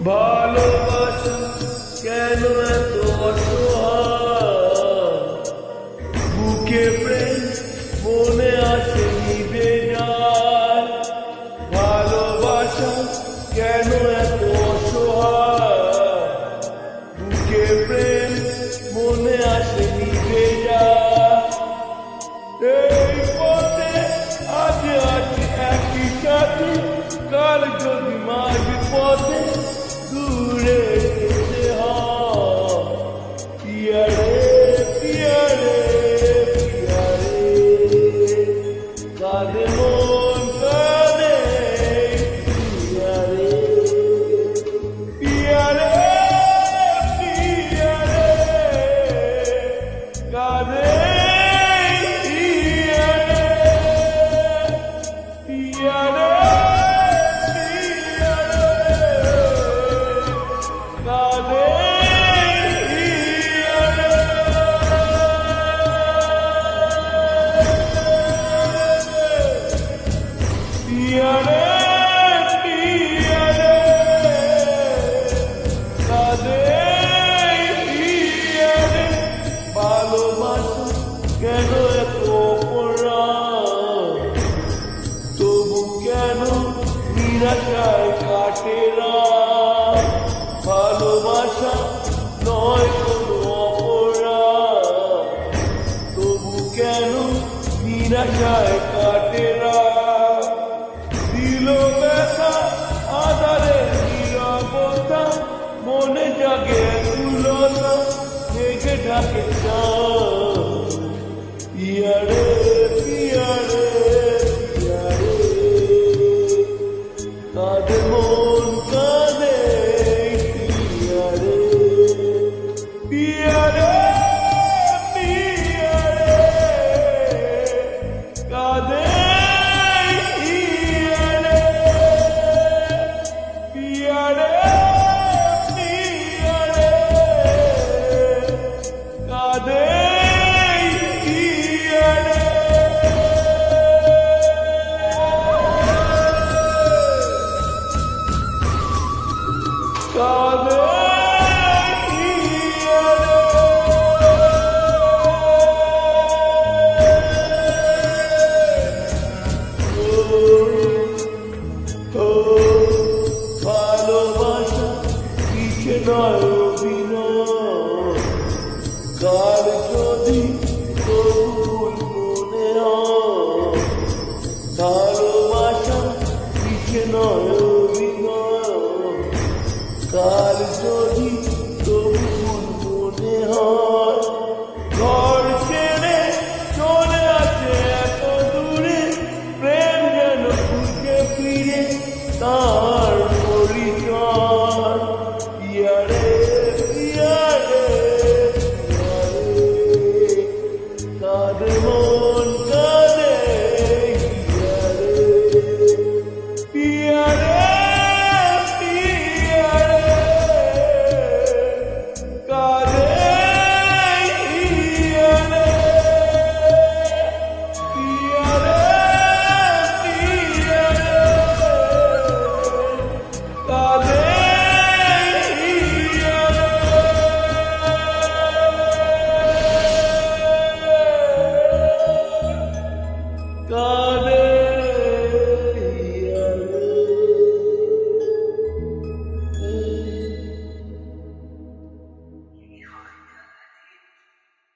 ভালোবাসা কেন এত অসহায়, বুকে প্রেম মনে আসে নিভে যায়। ভালোবাসা কেন এত অসহায়, বুকে প্রেম মনে আসে নিভে যায়। এই পথে আজ আছি একই সাথে, কাল যদি মাঝ পথে দূরে যেতে হয়। পিয়ারে পিয়ারে পিয়ারে, কাঁদে মন কাঁদে পিয়ারে পিয়ারে পিয়ারে, কাঁদে কেন এত অপরাধ, তবু কেন নিরাশায় কাটে রাত। ভালোবাসা নয় কোনো অপরাধ, তবু কেন নিরাশায় কাটে রাত। দিল ব্যথা আধারে নীরবতা, মনে জাগে তুলনা, মেঘে ঢাকে চাঁদ। পিয়ারে